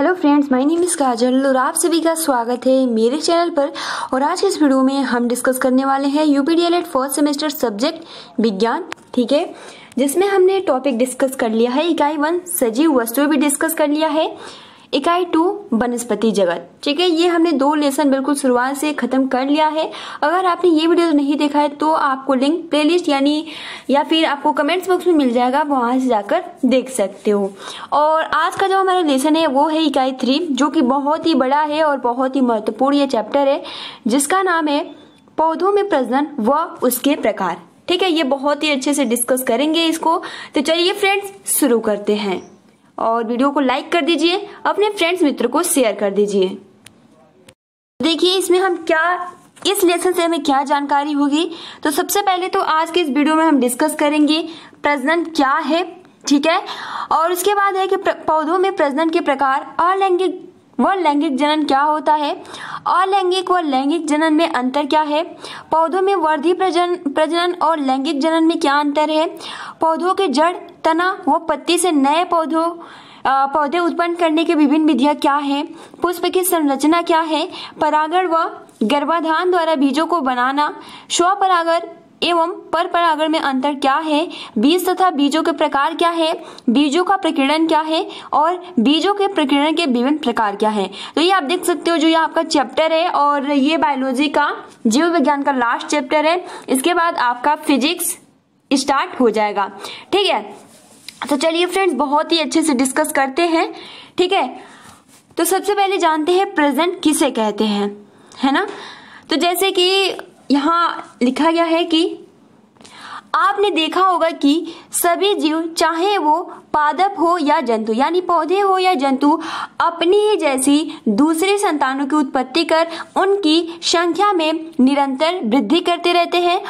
Hello friends, my name is Kajal और आप सभी का स्वागत है मेरे चैनल पर। और आज के इस वीडियो में हम डिस्कस करने वाले हैं यूपीडीएलएड फर्स्ट सेमेस्टर सब्जेक्ट विज्ञान, ठीक है, जिसमें हमने टॉपिक डिस्कस कर लिया है इकाई 1 सजीव वस्तुएं भी डिस्कस कर लिया है, इकाई 2 वनस्पति जगत, ठीक है। ये हमने 2 लेसन बिल्कुल शुरुआत से खत्म कर लिया है। अगर आपने ये वीडियो नहीं देखा है तो आपको लिंक प्लेलिस्ट या फिर आपको कमेंट्स बॉक्स में मिल जाएगा, वहां से जाकर देख सकते हो। और आज का जो हमारा लेसन है वो है इकाई 3, जो कि बहुत ही बड़ा है और बहुत ही महत्वपूर्ण ये चैप्टर है, जिसका नाम है पौधों में प्रजनन व उसके प्रकार, ठीक है। ये बहुत ही अच्छे से डिस्कस करेंगे इसको। तो चलिए फ्रेंड्स शुरू करते हैं और वीडियो को लाइक कर दीजिए, अपने फ्रेंड्स मित्र को शेयर कर दीजिए। देखिए इसमें हम इस लेसन से हमें क्या जानकारी होगी। तो सबसे पहले तो आज के इस वीडियो में हम डिस्कस करेंगे प्रजनन क्या है, ठीक है। और उसके बाद है कि पौधों में प्रजनन के प्रकार, अलैंगिक व लैंगिक जनन क्या होता है, अलैंगिक व लैंगिक जनन में अंतर क्या है, पौधों में वर्धी प्रजनन और लैंगिक जनन में क्या अंतर है, पौधों के जड़, तना व पत्ती से नए पौधे उत्पन्न करने की विभिन्न विधियां क्या है, पुष्प की संरचना क्या है, परागण व गर्भाधान द्वारा बीजों को बनाना, स्वपरागण एवं पर परागण में अंतर क्या है, बीज तथा बीजों के प्रकार क्या है, बीजों का प्रकीर्णन क्या है और बीजों के प्रकीर्णन के विभिन्न प्रकार क्या है। तो ये आप देख सकते हो, जो ये आपका चैप्टर है और ये बायोलॉजी का जीव विज्ञान का लास्ट चैप्टर है। इसके बाद आपका फिजिक्स स्टार्ट हो जाएगा, ठीक है। तो चलिए फ्रेंड्स बहुत ही अच्छे से डिस्कस करते हैं, ठीक है। तो सबसे पहले जानते हैं प्रजनन किसे कहते हैं, है ना। तो जैसे कि यहाँ लिखा गया है कि आपने देखा होगा कि सभी जीव, चाहे वो पादप हो या जंतु, यानी पौधे हो या जंतु, अपनी ही जैसी दूसरी संतानों की उत्पत्ति कर उनकी संख्या में निरंतर वृद्धि करते रहते हैं।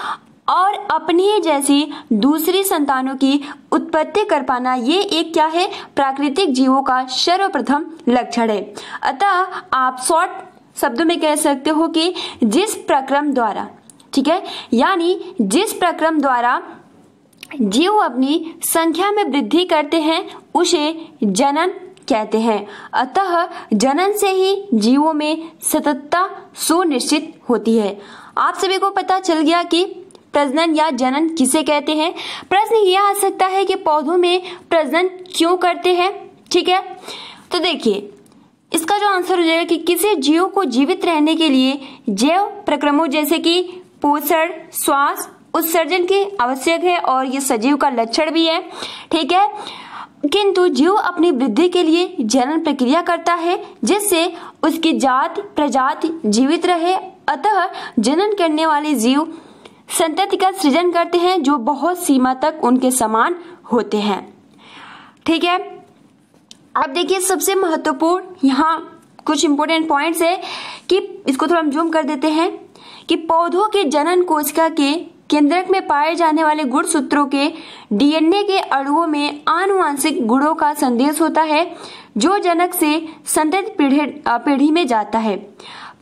और अपनी ही जैसी दूसरी संतानों की उत्पत्ति कर पाना, ये एक क्या है, प्राकृतिक जीवों का सर्वप्रथम लक्षण है। अतः आप शॉर्ट शब्दों में कह सकते हो कि जिस प्रक्रम द्वारा, ठीक है, यानी जिस प्रक्रम द्वारा जीव अपनी संख्या में वृद्धि करते हैं उसे जनन कहते हैं। अतः जनन से ही जीवों में सततता सुनिश्चित होती है। आप सभी को पता चल गया कि प्रजनन या जनन किसे कहते हैं। प्रश्न यह आ सकता है कि पौधों में प्रजनन क्यों करते हैं, ठीक है। तो देखिए इसका जो आंसर हो जाएगा कि किसी जीव को जीवित रहने के लिए जैव प्रक्रमों जैसे कि पोषण, श्वास, उत्सर्जन की आवश्यक है और ये सजीव का लक्षण भी है, ठीक है। किंतु जीव अपनी वृद्धि के लिए जनन प्रक्रिया करता है जिससे उसकी जाति प्रजाति जीवित रहे। अतः जनन करने वाले जीव संतति का सृजन करते हैं जो बहुत सीमा तक उनके समान होते हैं, ठीक है। अब देखिए सबसे महत्वपूर्ण यहाँ कुछ इंपॉर्टेंट पॉइंट्स है कि इसको थोड़ा हम जूम कर देते हैं कि पौधों के जनन कोशिका के केंद्रक में पाए जाने वाले गुणसूत्रों के डीएनए के अणुओं में आनुवांशिक गुणों का संदेश होता है जो जनक से संतति पीढ़ी में जाता है।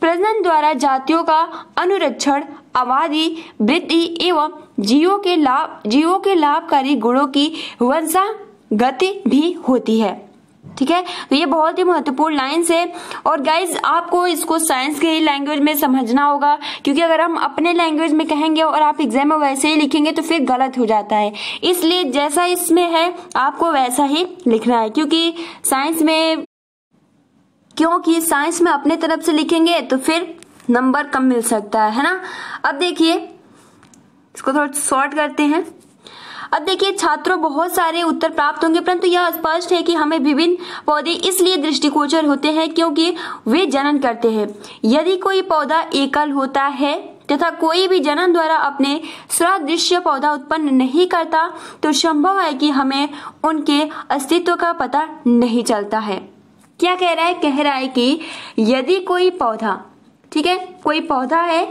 प्रजनन द्वारा जातियों का अनुरक्षण, आबादी वृद्धि एवं जीवों के लाभकारी गुणों की वंशागति भी होती है, ठीक है। तो ये बहुत ही महत्वपूर्ण लाइन्स है। और गाइज आपको इसको साइंस के ही लैंग्वेज में समझना होगा, क्योंकि अगर हम अपने लैंग्वेज में कहेंगे और आप एग्जाम में वैसे ही लिखेंगे तो फिर गलत हो जाता है। इसलिए जैसा इसमें है आपको वैसा ही लिखना है, क्योंकि साइंस में अपने तरफ से लिखेंगे तो फिर नंबर कम मिल सकता है ना। अब देखिए इसको थोड़ा शॉर्ट करते हैं। अब देखिए छात्रों बहुत सारे उत्तर प्राप्त होंगे, परंतु यह स्पष्ट है कि हमें विभिन्न पौधे इसलिए दृष्टिगोचर होते हैं क्योंकि वे जनन करते हैं। यदि कोई पौधा एकल होता है तथा कोई भी जनन द्वारा अपने सदृश्य पौधा उत्पन्न नहीं करता तो संभव है कि हमें उनके अस्तित्व का पता नहीं चलता है। क्या कह रहा है कि यदि कोई पौधा, ठीक है, कोई पौधा है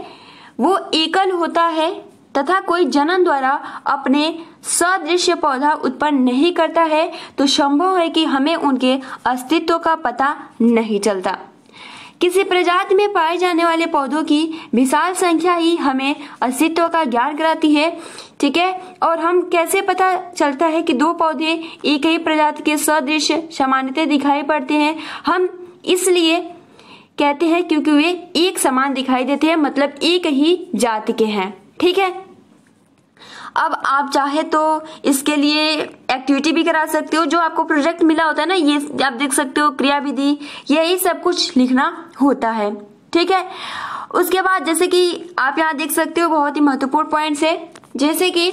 वो एकल होता है तथा कोई जनन द्वारा अपने सदृश्य पौधा उत्पन्न नहीं करता है तो संभव है कि हमें उनके अस्तित्व का पता नहीं चलता। किसी प्रजाति में पाए जाने वाले पौधों की विशाल संख्या ही हमें अस्तित्व का ज्ञान कराती है। ठीक है। और हम कैसे पता चलता है कि दो पौधे एक ही प्रजाति के सदृश समानता दिखाई पड़ते हैं? हम इसलिए कहते हैं क्योंकि वे एक समान दिखाई देते हैं, मतलब एक ही जाति के हैं। ठीक है। अब आप चाहे तो इसके लिए एक्टिविटी भी करा सकते हो, जो आपको प्रोजेक्ट मिला होता है ना, ये आप देख सकते हो, क्रिया विधि, यही सब कुछ लिखना होता है। ठीक है। उसके बाद जैसे कि आप यहाँ देख सकते हो बहुत ही महत्वपूर्ण पॉइंट्स है, जैसे कि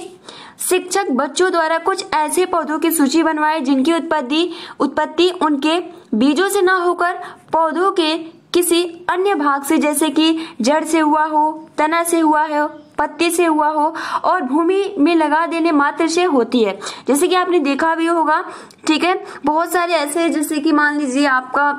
शिक्षक बच्चों द्वारा कुछ ऐसे पौधों की सूची बनवाए जिनकी उत्पत्ति उनके बीजों से न होकर पौधों के किसी अन्य भाग से, जैसे कि जड़ से हुआ हो, तना से हुआ हो, पत्ते से हुआ हो और भूमि में लगा देने मात्र से होती है। जैसे कि आपने देखा भी होगा। ठीक है। बहुत सारे ऐसे, जैसे कि मान लीजिए आपका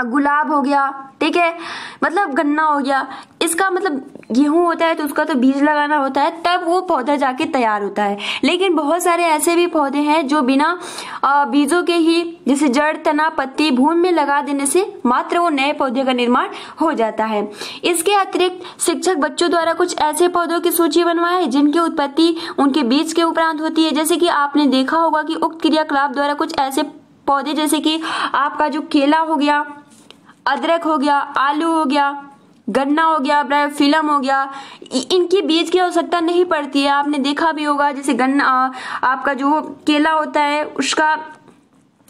गुलाब हो गया, ठीक है, मतलब गन्ना हो गया, इसका मतलब गेहूं होता है तो उसका तो बीज लगाना होता है, तब वो पौधा जाके तैयार होता है। लेकिन बहुत सारे ऐसे भी पौधे हैं जो बिना बीजों के ही, जैसे जड़, तना, पत्ती, भूमि में लगा देने से मात्र वो नए पौधे का निर्माण हो जाता है। इसके अतिरिक्त शिक्षक बच्चों द्वारा कुछ ऐसे पौधों की सूची बनवाए जिनकी उत्पत्ति उनके बीज के उपरांत होती है। जैसे कि आपने देखा होगा कि उक्त क्रियाकलाप द्वारा कुछ ऐसे पौधे, जैसे कि आपका जो केला हो गया, अदरक हो गया, आलू हो गया, गन्ना हो गया, ब्रायोफिलम हो गया, इनकी बीज की आवश्यकता नहीं पड़ती है। आपने देखा भी होगा, जैसे गन्ना, आपका जो केला होता है उसका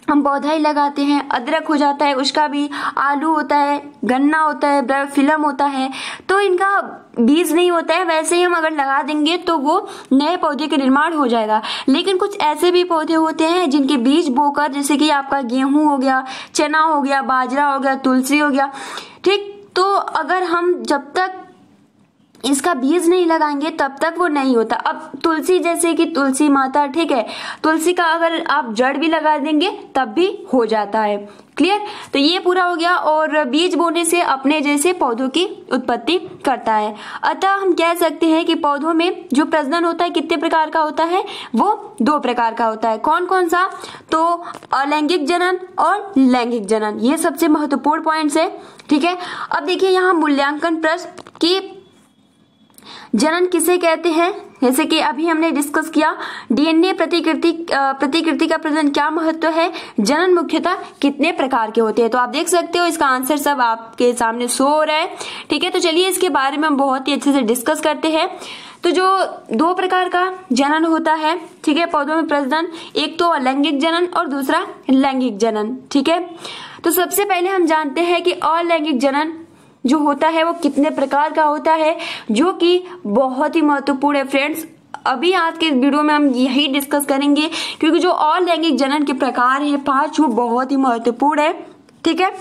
हम पौधा ही लगाते हैं, अदरक हो जाता है उसका भी, आलू होता है, गन्ना होता है, ब्रायोफिलम होता है, तो इनका बीज नहीं होता है। वैसे ही हम अगर लगा देंगे तो वो नए पौधे के निर्माण हो जाएगा। लेकिन कुछ ऐसे भी पौधे होते हैं जिनके बीज बोकर, जैसे कि आपका गेहूं हो गया, चना हो गया, बाजरा हो गया, तुलसी हो गया, ठीक, तो अगर हम जब तक इसका बीज नहीं लगाएंगे तब तक वो नहीं होता। अब तुलसी, जैसे कि तुलसी माता, ठीक है, तुलसी का अगर आप जड़ भी लगा देंगे तब भी हो जाता है। क्लियर? तो ये पूरा हो गया। और बीज बोने से अपने जैसे पौधों की उत्पत्ति करता है। अतः हम कह सकते हैं कि पौधों में जो प्रजनन होता है कितने प्रकार का होता है? वो 2 प्रकार का होता है। कौन कौन सा? तो अलैंगिक जनन और लैंगिक जनन, ये सबसे महत्वपूर्ण पॉइंट्स है। ठीक है। अब देखिए यहाँ मूल्यांकन प्रश्न की जनन किसे कहते हैं, जैसे कि अभी हमने डिस्कस किया डीएनए प्रतिकृति का प्रजनन क्या महत्व है, जनन मुख्यतः कितने प्रकार के होते हैं। तो आप देख सकते हो इसका आंसर सब आपके सामने शो हो रहा है। ठीक है। तो चलिए इसके बारे में हम बहुत ही अच्छे से डिस्कस करते हैं। तो जो 2 प्रकार का जनन होता है, ठीक है, पौधों में प्रजनन, एक तो अलैंगिक जनन और दूसरा लैंगिक जनन। ठीक है। तो सबसे पहले हम जानते हैं कि अलैंगिक जनन जो होता है वो कितने प्रकार का होता है, जो कि बहुत ही महत्वपूर्ण है फ्रेंड्स। अभी आज के वीडियो में हम यही डिस्कस करेंगे, क्योंकि जो अलैंगिक जनन के प्रकार है 5, वो बहुत ही महत्वपूर्ण है। ठीक है।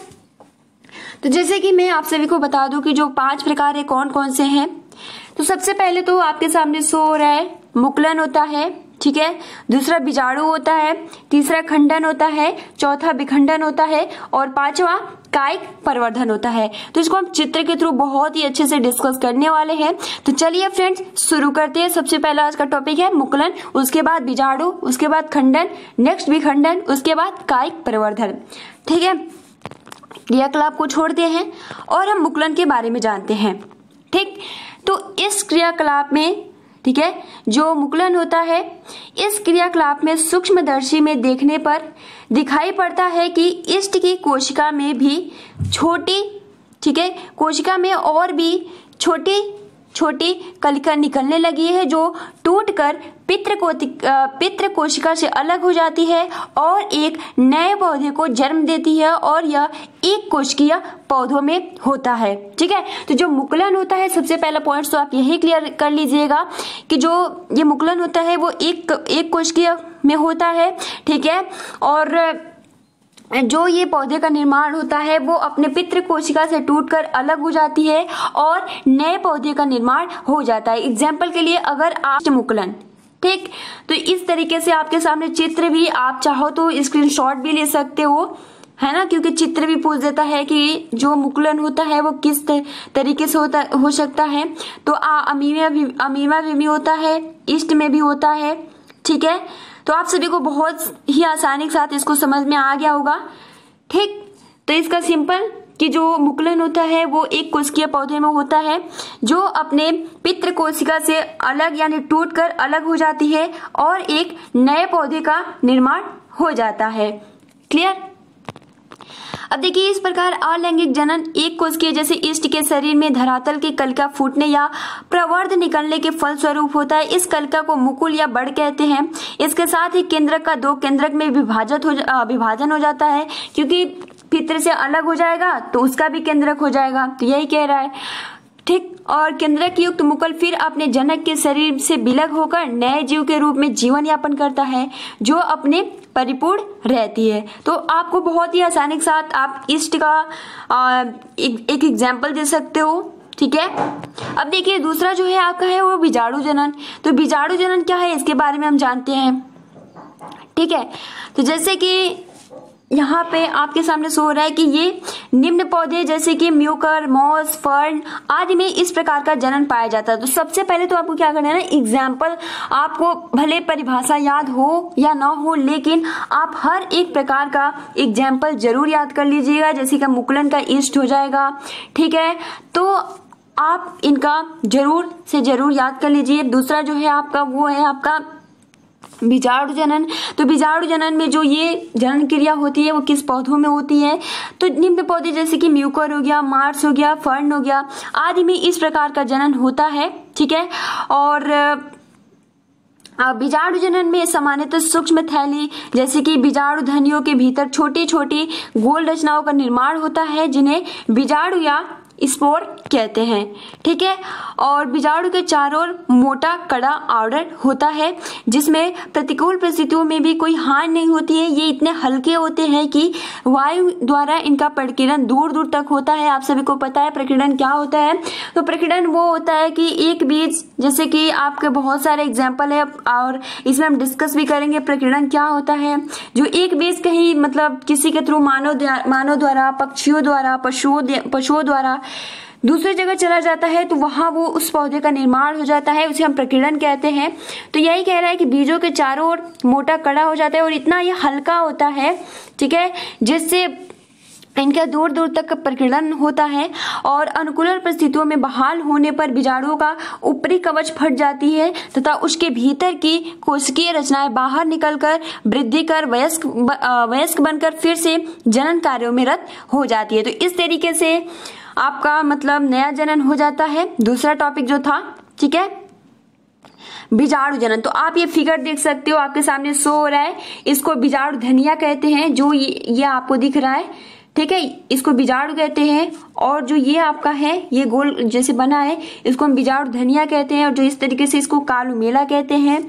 तो जैसे कि मैं आप सभी को बता दूं कि जो 5 प्रकार है कौन कौन से हैं। तो सबसे पहले तो आपके सामने शो हो रहा है, मुकुलन होता है, ठीक है, दूसरा बीजाणु होता है, तीसरा खंडन होता है, चौथा विखंडन होता है और 5वां कायिक परिवर्धन होता है। तो इसको हम चित्र के थ्रू बहुत ही अच्छे से डिस्कस करने वाले हैं। तो चलिए फ्रेंड्स शुरू करते हैं। सबसे पहला आज का टॉपिक है मुकुलन, उसके बाद बीजाणु, उसके बाद खंडन, नेक्स्ट विखंडन, उसके बाद कायिक परिवर्धन। ठीक है। क्रियाकलाप को छोड़ते हैं और हम मुकुलन के बारे में जानते हैं। ठीक। तो इस क्रियाकलाप में, ठीक है, जो मुकुलन होता है, इस क्रियाकलाप में सूक्ष्मदर्शी में देखने पर दिखाई पड़ता है कि ईस्ट की कोशिका में भी छोटी, ठीक है, कोशिका में और भी छोटी छोटी कलिका निकलने लगी है, जो टूटकर पितृ कोशिका से अलग हो जाती है और एक नए पौधे को जन्म देती है, और यह एक कोशिकीय पौधों में होता है। ठीक है। तो जो मुकुलन होता है, सबसे पहला पॉइंट तो आप यही क्लियर कर लीजिएगा कि जो ये मुकुलन होता है वो एक कोशिकीय में होता है। ठीक है। और जो ये पौधे का निर्माण होता है वो अपने पितृ कोशिका से टूटकर अलग हो जाती है और नए पौधे का निर्माण हो जाता है। एग्जाम्पल के लिए अगर आप मुकुलन, ठीक, तो इस तरीके से आपके सामने चित्र भी, आप चाहो तो स्क्रीनशॉट भी ले सकते हो, है ना, क्योंकि चित्र भी पूछ देता है कि जो मुकुलन होता है वो किस तरीके से हो सकता है। तो अमीमा भी होता है, ईस्ट में भी होता है। ठीक है। तो आप सभी को बहुत ही आसानी के साथ इसको समझ में आ गया होगा। ठीक। तो इसका सिंपल कि जो मुकुलन होता है वो एक कोशिकीय पौधे में होता है जो अपने पितृ कोशिका से अलग यानी टूटकर अलग हो जाती है और एक नए पौधे का निर्माण हो जाता है। क्लियर। अब देखिए इस प्रकार अलैंगिक जनन एक कोशिकीय जैसे ईस्ट के शरीर में धरातल के कलिका फूटने या प्रवर्ध निकलने के फल स्वरूप होता है। इस कलिका को मुकुल या बड़ कहते हैं। इसके साथ ही केंद्रक का दो केंद्रक में विभाजन हो जाता है, क्योंकि पितृ से अलग हो जाएगा तो उसका भी केंद्रक हो जाएगा, तो यही कह रहा है। ठीक। और केंद्रक युक्त मुकुल फिर अपने जनक के शरीर से विलग होकर नए जीव के रूप में जीवन यापन करता है जो अपने परिपूर्ण रहती है। तो आपको बहुत ही आसानी के साथ आप ईस्ट का एक एग्जाम्पल दे सकते हो। ठीक है। अब देखिए दूसरा जो है आपका है वो बीजाणु जनन। तो बीजाणु जनन क्या है इसके बारे में हम जानते हैं। ठीक है। तो जैसे कि यहाँ पे आपके सामने शो हो रहा है कि ये निम्न पौधे जैसे कि म्यूकर, मॉस, फर्न आदि में इस प्रकार का जनन पाया जाता है। तो सबसे पहले तो आपको क्या करना है ना, एग्जाम्पल आपको भले परिभाषा याद हो या ना हो, लेकिन आप हर एक प्रकार का एग्जाम्पल जरूर याद कर लीजिएगा। जैसे कि मुकुलन का ईस्ट हो जाएगा। ठीक है। तो आप इनका जरूर से जरूर याद कर लीजिए। दूसरा जो है आपका वो है आपका बीजाणु जनन। तो बीजाणु जनन में जो ये जनन क्रिया होती है वो किस पौधों में होती है, तो निम्न पौधे जैसे कि म्यूकर हो गया, मार्स हो गया, फर्न हो गया आदि में इस प्रकार का जनन होता है। ठीक है। और बीजाणु जनन में सामान्यतः सूक्ष्म थैली जैसे कि बीजाणु धनियों के भीतर छोटी छोटी गोल रचनाओं का निर्माण होता है जिन्हें बीजाणु या स्पोर कहते हैं। ठीक है। और बीजाणु के चारों ओर मोटा कड़ा आवरण होता है जिसमें प्रतिकूल परिस्थितियों में भी कोई हानि नहीं होती है। ये इतने हल्के होते हैं कि वायु द्वारा इनका प्रकीर्णन दूर दूर तक होता है। आप सभी को पता है प्रकीर्णन क्या होता है। तो प्रकीर्णन वो होता है कि एक बीज, जैसे कि आपके बहुत सारे एग्जाम्पल है और इसमें हम डिस्कस भी करेंगे प्रकीर्णन क्या होता है। जो एक बीज कहीं मतलब किसी के थ्रू मानव द्वारा, पक्षियों द्वारा, पशुओं द्वारा दूसरी जगह चला जाता है तो वहां वो उस पौधे का निर्माण हो जाता है, उसे हम प्रकीर्णन कहते हैं। तो यही कह रहा है कि बीजों के चारों ओर मोटा कड़ा हो जाता है और इतना ये हल्का होता है। ठीक है। जिससे इनका दूर दूर तक प्रकीर्णन होता है और अनुकूल परिस्थितियों में बहाल होने पर बीजाणुओं का ऊपरी कवच फट जाती है तथा उसके भीतर की कोशिकीय रचनाएं बाहर निकलकर वृद्धि कर वयस्क बनकर फिर से जनन कार्यों में रत हो जाती है। तो इस तरीके से आपका मतलब नया जनन हो जाता है। दूसरा टॉपिक जो था, ठीक है, बीजाणु जनन। तो आप ये फिगर देख सकते हो आपके सामने शो हो रहा है, इसको बीजाणु धनिया कहते हैं। जो ये आपको दिख रहा है, ठीक है, इसको बीजाणु कहते हैं। और जो ये आपका है ये गोल जैसे बना है इसको हम बीजाणु धनिया कहते हैं और जो इस तरीके से इसको कालू मेला कहते हैं।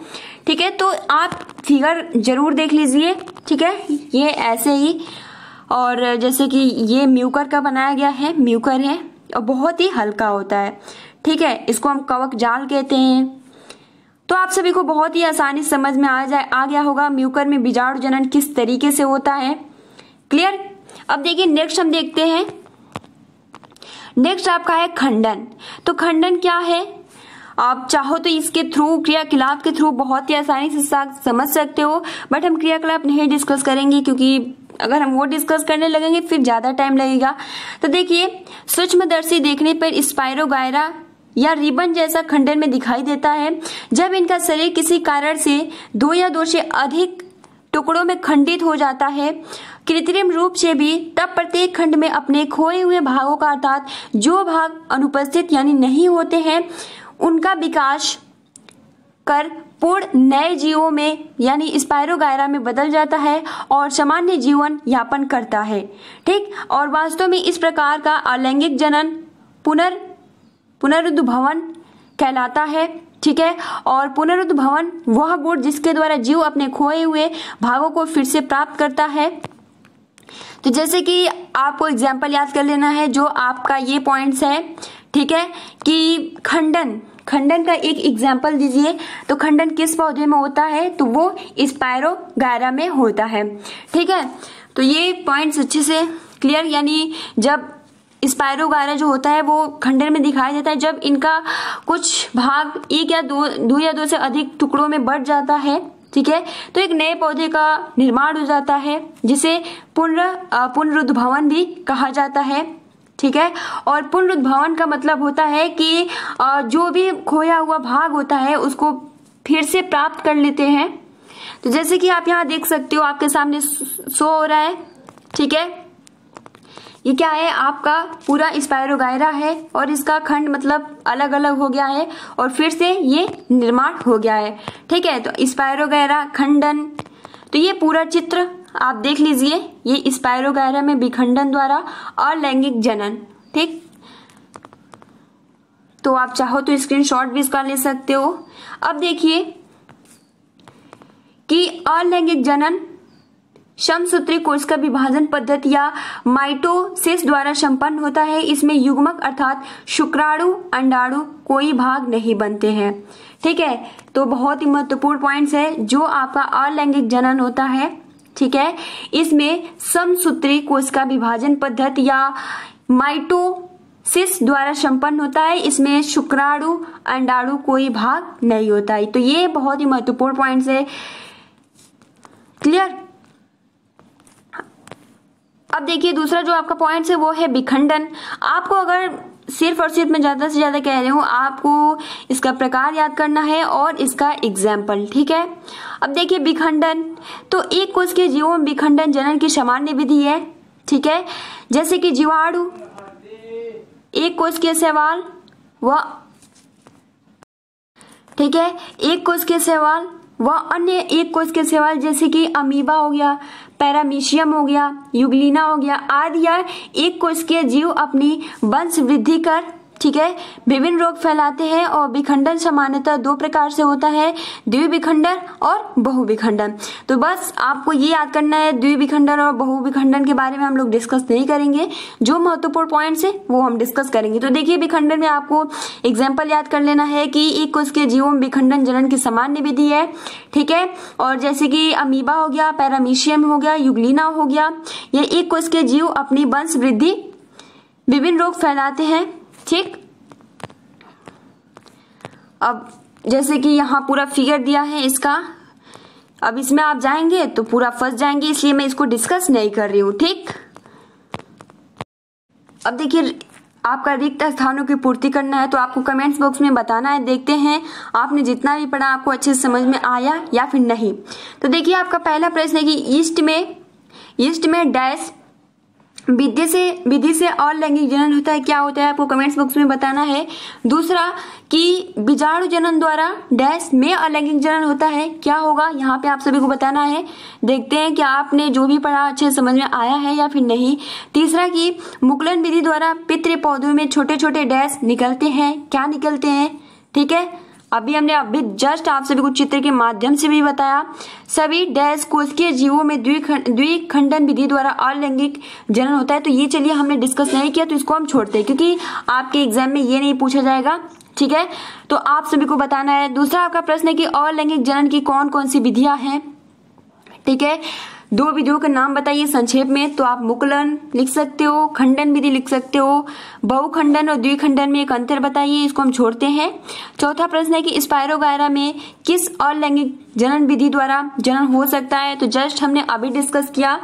ठीक है। तो आप फिगर जरूर देख लीजिए। ठीक है। ये ऐसे ही, और जैसे कि ये म्यूकर का बनाया गया है, म्यूकर है और बहुत ही हल्का होता है। ठीक है। इसको हम कवक जाल कहते हैं। तो आप सभी को बहुत ही आसानी समझ में आ गया होगा म्यूकर में बीजाणु जनन किस तरीके से होता है। क्लियर। अब देखिए नेक्स्ट हम देखते हैं। नेक्स्ट आपका है खंडन। तो खंडन क्या है, आप चाहो तो इसके थ्रू क्रियाकलाप के थ्रू बहुत ही आसानी से समझ सकते हो, बट हम क्रियाकलाप नहीं डिस्कस करेंगे क्योंकि अगर हम वो डिस्कस करने लगेंगे फिर ज्यादा टाइम लगेगा। तो देखिए सूक्ष्मदर्शी देखने पर स्पाइरोगायरा या रिबन जैसा खंडन में दिखाई देता है। जब इनका शरीर किसी कारण से दो या दो से अधिक टुकड़ों में खंडित हो जाता है कृत्रिम रूप से भी, तब प्रत्येक खंड में अपने खोए हुए भागों का अर्थात जो भाग अनुपस्थित यानी नहीं होते हैं उनका विकास कर पूर्ण नए जीवों में यानी स्पाइरोगायरा में बदल जाता है और सामान्य जीवन यापन करता है। ठीक। और वास्तव में इस प्रकार का अलैंगिक जनन पुनरुद्भवन कहलाता है। ठीक है। और पुनरुद्भवन वह गुण जिसके द्वारा जीव अपने खोए हुए भागों को फिर से प्राप्त करता है। तो जैसे कि आपको एग्जाम्पल याद कर लेना है जो आपका ये पॉइंट्स है। ठीक है। कि खंडन का एक एग्जाम्पल दीजिए। तो खंडन किस पौधे में होता है, तो वो स्पाइरोगायरा में होता है। ठीक है। तो ये पॉइंट्स अच्छे से क्लियर, यानी जब स्पाइरोगायरा जो होता है वो खंडन में दिखाई देता है जब इनका कुछ भाग एक या दो से अधिक टुकड़ों में बढ़ जाता है। ठीक है। तो एक नए पौधे का निर्माण हो जाता है जिसे पुनरुद्भवन भी कहा जाता है, ठीक है। और पुनरुद्भवन का मतलब होता है कि जो भी खोया हुआ भाग होता है उसको फिर से प्राप्त कर लेते हैं। तो जैसे कि आप यहाँ देख सकते हो, आपके सामने शो हो रहा है, ठीक है। ये क्या है, आपका पूरा स्पायरोगायरा है और इसका खंड मतलब अलग अलग हो गया है और फिर से ये निर्माण हो गया है, ठीक है। तो स्पायरोगायरा खंडन, तो ये पूरा चित्र आप देख लीजिए, ये स्पायरोगायरा में विखंडन द्वारा अलैंगिक जनन, ठीक। तो आप चाहो तो स्क्रीनशॉट भी इसका ले सकते हो। अब देखिए कि अलैंगिक जनन समसूत्री कोश का विभाजन पद्धति या माइटोसिस द्वारा संपन्न होता है। इसमें युग्मक अर्थात शुक्राणु अंडाणु कोई भाग नहीं बनते हैं, ठीक है। तो बहुत ही महत्वपूर्ण पॉइंट्स है जो आपका अलैंगिक जनन होता है, ठीक है। इसमें समसूत्री कोश का विभाजन पद्धति या माइटोसिस द्वारा संपन्न होता है। इसमें शुक्राणु अंडाणु कोई भाग नहीं होता है। तो ये बहुत ही महत्वपूर्ण पॉइंट्स है, क्लियर। अब देखिए दूसरा जो आपका पॉइंट है वो है विखंडन। आपको अगर सिर्फ और सिर्फ मैं ज्यादा से ज्यादा कह रही हूँ, आपको इसका प्रकार याद करना है और इसका एग्जाम्पल, ठीक है। अब देखिए विखंडन, तो एक कोश के जीवों में विखंडन जनन की सामान्य विधि है, ठीक है। जैसे कि जीवाणु, एक कोश के शैवाल व, ठीक है, एक कोश के शैवाल व अन्य एक कोश के शैवाल जैसे कि अमीबा हो गया, पैरामीशियम हो गया, युगलिना हो गया आदि, या एक कोश के जीव अपनी वंश वृद्धि कर, ठीक है, विभिन्न रोग फैलाते हैं। और विखंडन सामान्यतः दो प्रकार से होता है, द्विविखंडन और बहुविखंडन। तो बस आपको ये याद करना है, द्विविखंडन और बहुविखंडन के बारे में हम लोग डिस्कस नहीं करेंगे, जो महत्वपूर्ण पॉइंट्स है वो हम डिस्कस करेंगे। तो देखिए विखंडन में आपको एग्जाम्पल याद कर लेना है कि एक कोश के जीवों में विखंडन जनन की सामान्य विधि है, ठीक है। और जैसे कि अमीबा हो गया, पैरामीशियम हो गया, युगलिना हो गया, ये एक कोश के जीव अपनी वंश वृद्धि विभिन्न रोग फैलाते हैं, ठीक। अब जैसे कि यहाँ पूरा फिगर दिया है इसका, अब इसमें आप जाएंगे तो पूरा फंस जाएंगे, इसलिए मैं इसको डिस्कस नहीं कर रही हूँ, ठीक। अब देखिए आपका रिक्त स्थानों की पूर्ति करना है तो आपको कमेंट्स बॉक्स में बताना है। देखते हैं आपने जितना भी पढ़ा आपको अच्छे से समझ में आया या फिर नहीं। तो देखिए आपका पहला प्रश्न है कि ईस्ट में डैश विधि से अलैंगिक जनन होता है, क्या होता है आपको कमेंट्स बॉक्स में बताना है। दूसरा कि बीजाणु जनन द्वारा डैश में अलैंगिक जनन होता है, क्या होगा यहाँ पे आप सभी को बताना है। देखते हैं कि आपने जो भी पढ़ा अच्छे समझ में आया है या फिर नहीं। तीसरा कि मुकुलन विधि द्वारा पितृ पौधों में छोटे छोटे डैश निकलते हैं, क्या निकलते हैं, ठीक है। हमने जस्ट आप सभी को चित्र के माध्यम से भी बताया। सभी डैश कोशिकीय जीवों में द्विखंडन विधि द्वारा अलैंगिक जनन होता है। तो ये चलिए हमने डिस्कस नहीं किया, तो इसको हम छोड़ते हैं क्योंकि आपके एग्जाम में ये नहीं पूछा जाएगा, ठीक है। तो आप सभी को बताना है। दूसरा आपका प्रश्न है कि अलैंगिक जनन की कौन कौन सी विधियां हैं, ठीक है। दो विधियों के नाम बताइए संक्षेप में। तो आप मुकुलन लिख सकते हो, खंडन विधि लिख सकते हो, बहुखंडन और द्विखंडन में एक अंतर बताइए, इसको हम छोड़ते हैं। चौथा प्रश्न है कि स्पायरोगायरा में किस अलैंगिक जनन विधि द्वारा जनन हो सकता है। तो जस्ट हमने अभी डिस्कस किया,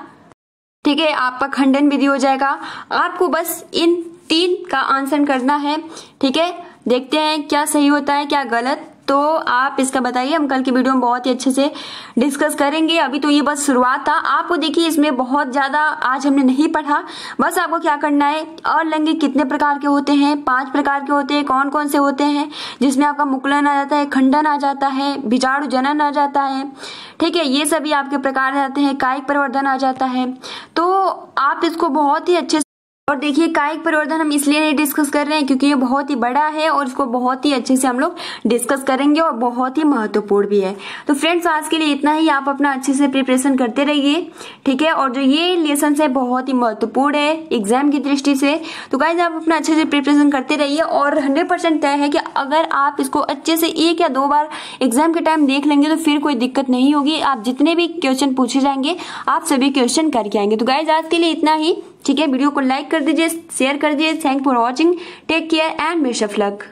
ठीक है। आपका खंडन विधि हो जाएगा। आपको बस इन 3 का आंसर करना है, ठीक है। देखते हैं क्या सही होता है क्या गलत, तो आप इसका बताइए। हम कल की वीडियो में बहुत ही अच्छे से डिस्कस करेंगे। अभी तो ये बस शुरुआत था। आपको देखिए इसमें बहुत ज्यादा आज हमने नहीं पढ़ा। बस आपको क्या करना है, अलैंगिक कितने प्रकार के होते हैं, 5 प्रकार के होते हैं। कौन कौन से होते हैं, जिसमें आपका मुकुलन आ जाता है, खंडन आ जाता है, बीजाणु जनन आ जाता है, ठीक है। ये सभी आपके प्रकार आते हैं, कायिक परिवर्धन आ जाता है। तो आप इसको बहुत ही अच्छे, और देखिए कायिक परिवर्धन हम इसलिए नहीं डिस्कस कर रहे हैं क्योंकि ये बहुत ही बड़ा है और इसको बहुत ही अच्छे से हम लोग डिस्कस करेंगे और बहुत ही महत्वपूर्ण भी है। तो फ्रेंड्स आज के लिए इतना ही। आप अपना अच्छे से प्रिपरेशन करते रहिए, ठीक है। और जो ये लेसन है बहुत ही महत्वपूर्ण है एग्जाम की दृष्टि से। तो गाइस आप अपना अच्छे से प्रिपरेशन करते रहिए और 100% तय है कि अगर आप इसको अच्छे से 1 या 2 बार एग्जाम के टाइम देख लेंगे तो फिर कोई दिक्कत नहीं होगी। आप जितने भी क्वेश्चन पूछे जाएंगे आप सभी क्वेश्चन करके आएंगे। तो गाइस आज के लिए इतना ही, ठीक है। वीडियो को लाइक कर दीजिए, शेयर कर दीजिए। Thank for watching, take care and best of luck.